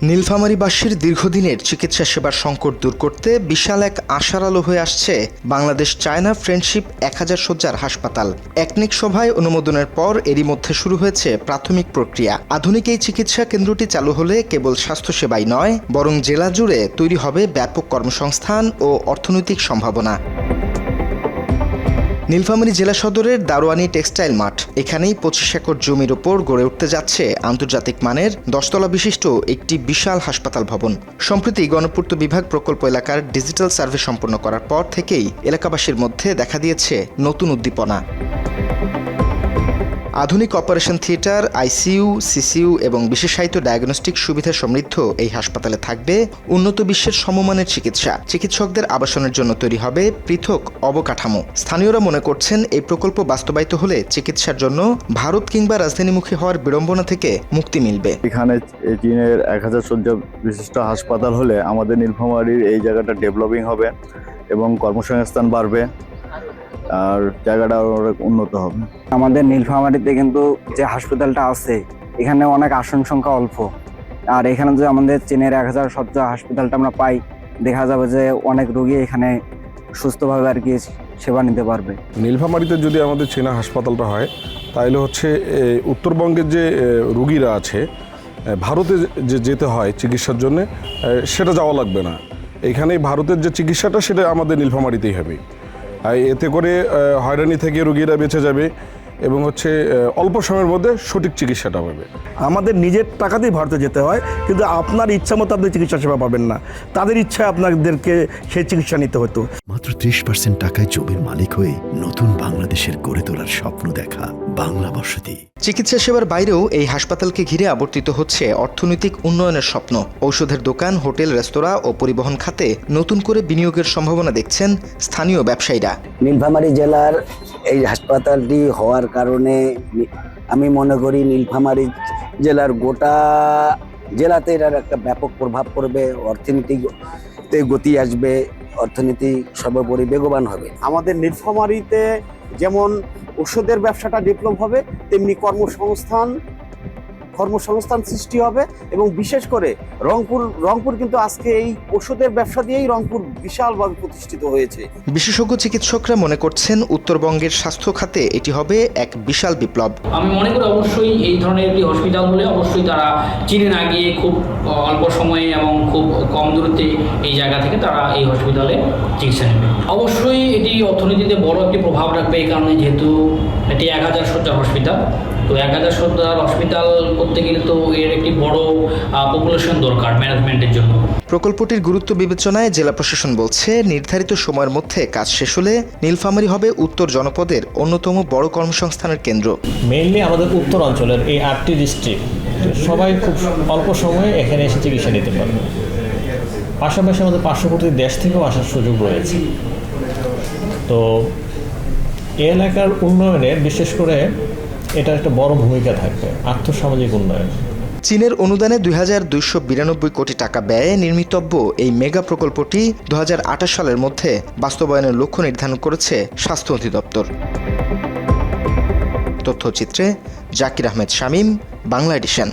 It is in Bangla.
নীলফামারীবাসীর দীর্ঘদিনের চিকিৎসা সেবার সংকট দূর করতে বিশাল এক আশার আলো হয়ে আসছে বাংলাদেশ চায়না ফ্রেন্ডশিপ 1000 শয্যার হাসপাতাল। একনেক সভায় অনুমোদনের পর এরই মধ্যে শুরু হয়েছে প্রাথমিক প্রক্রিয়া। আধুনিক এই চিকিৎসা কেন্দ্রটি চালু হলে কেবল স্বাস্থ্যসেবাই নয়, বরং জেলা জুড়ে তৈরি হবে ব্যাপক কর্মসংস্থান ও অর্থনৈতিক সম্ভাবনা। নীলফামারী জেলা সদরের দারোয়ানি টেক্সটাইল মাঠ, এখানেই 25 একর জমির ওপর গড়ে উঠতে যাচ্ছে আন্তর্জাতিক মানের 10 তলা বিশিষ্ট একটি বিশাল হাসপাতাল ভবন। সম্প্রতি গণপূর্ত বিভাগ প্রকল্প এলাকার ডিজিটাল সার্ভে সম্পন্ন করার পর থেকেই এলাকাবাসীর মধ্যে দেখা দিয়েছে নতুন উদ্দীপনা। আধুনিক অপারেশন থিয়েটার, আইসিইউ, সিসিইউ এবং বিশেষায়িত ডায়াগনস্টিক সুবিধা সমৃদ্ধ এই হাসপাতালে থাকবে উন্নত বিশ্বের সমমানের চিকিৎসা। চিকিৎসকদের আবাসনের জন্য তৈরি হবে পৃথক অবকাঠামো। স্থানীয়রা মনে করছেন এই প্রকল্প বাস্তবায়িত হলে চিকিৎসার জন্য ভারত কিংবা রাজধানীমুখী হওয়ার বিড়ম্বনা থেকে মুক্তি মিলবে। এখানে চীনের 1000 শয্যা বিশিষ্ট হাসপাতাল হলে আমাদের নীলফামারীর এই জায়গাটা ডেভেলপিং হবে এবং কর্মসংস্থান বাড়বে আর জায়গাটা অনেক উন্নত হবে। আমাদের নীলফামারীতে কিন্তু যে হাসপাতালটা আছে এখানে অনেক আসন সংখ্যা অল্প, আর এখানে যে আমাদের চীনের 1000 শয্যা হাসপাতালটা আমরা পাই, দেখা যাবে যে অনেক রোগী এখানে সুস্থভাবে আর কি সেবা নিতে পারবে। নীলফামারীতে যদি আমাদের চীনা হাসপাতালটা হয় তাহলে হচ্ছে উত্তরবঙ্গের যে রোগীরা আছে ভারতে যে যেতে হয় চিকিৎসার জন্য, সেটা যাওয়া লাগবে না। এখানেই ভারতের যে চিকিৎসাটা সেটা আমাদের নীলফামারীতেই হবে। এতে করে হয়রানি থেকে রোগীরা বেঁচে যাবে এবং হচ্ছে অল্প সময়ের মধ্যে সঠিক চিকিৎসাটা পাবে। আমাদের নিজের টাকাতেই ভারতে যেতে হয়, কিন্তু আপনার ইচ্ছা মতো আপনি চিকিৎসা সেবা পাবেন না, তাদের ইচ্ছায় আপনাদেরকে সেই চিকিৎসা নিতে হতো। মাত্র 30% টাকায় জমির মালিক হয়ে নতুন বাংলাদেশের গড়ে তোলার স্বপ্ন দেখা বাংলা বসতি। চিকিৎসা সেবার বাইরেও এই হাসপাতালকে ঘিরে আবর্তিত হচ্ছে অর্থনৈতিক উন্নয়নের স্বপ্ন। ঔষধের দোকান, হোটেল, রেস্তোরাঁ ও পরিবহন খাতে নতুন করে বিনিয়োগের সম্ভাবনা দেখছেন স্থানীয় ব্যবসায়ীরা। নীলফামারী জেলার এই হাসপাতালটি হওয়ার কারণে আমি মনে করি নীলফামারী জেলার গোটা জেলাতে এর একটা ব্যাপক প্রভাব পড়বে, অর্থনীতিতে গতি আসবে, অর্থনীতি সর্বোপরি বেগবান হবে। আমাদের নীলফামারীতে যেমন ওষুধের ব্যবসাটা ডেভেলপ হবে, তেমনি কর্মসংস্থান সৃষ্টি হবে এবং বিশেষ করে রংপুর কিন্তু আজকে এই ওষুধের ব্যবসা দিয়েই রংপুর বিশালভাবে প্রতিষ্ঠিত হয়েছে। বিশেষজ্ঞ চিকিৎসকরা মনে করছেন উত্তরবঙ্গের স্বাস্থ্য খাতে এটি হবে এক বিশাল বিপ্লব। আমি মনে করি অবশ্যই এই ধরনের একটি হসপিটাল হলে অবশ্যই তারা চীনে না গিয়ে খুব অল্প সময়ে এবং খুব কম দূরত্বে এই জায়গা থেকে তারা এই হসপিটালে চিকিৎসা নেবে। অবশ্যই এটি অর্থনীতিতে বড় একটি প্রভাব রাখবে, এই কারণে যেহেতু এটি 1000 শয্যার হসপিটাল, তো 1000 শয্যার হসপিটাল করতে গেলে তো এর একটি বড় পপুলেশন দরকার ম্যানেজমেন্টের জন্য। প্রকল্পটির গুরুত্ব বিবেচনায় জেলা প্রশাসন বলছে নির্ধারিত সময়ের মধ্যে কাজ শেষ হলে নীলফামারী হবে উত্তর জনপদের অন্যতম বড় কর্মসংস্থানের কেন্দ্র। মেইনলি আমাদের উত্তর অঞ্চলের এই 8টি ডিস্ট্রিক্ট সবাই খুব অল্প সময়ে এখানে এসে চিকিৎসা নিতে পারবে। পাশাপাশি আমাদের পার্শ্ববর্তী দেশ থেকেও আসার সুযোগ রয়েছে। তো এই এলাকার উন্নয়নে বিশেষ করে এটা একটা বড় ভূমিকা থাকবে আর্থসামাজিক উন্নয়ন। চীনের অনুদানে 2292 কোটি টাকা ব্যয়ে নির্মিতব্য এই মেগা প্রকল্পটি 2028 সালের মধ্যে বাস্তবায়নের লক্ষ্য নির্ধারণ করেছে স্বাস্থ্য অধিদপ্তর। তথ্যচিত্রে জাকির আহমেদ শামীম, বাংলা এডিশন।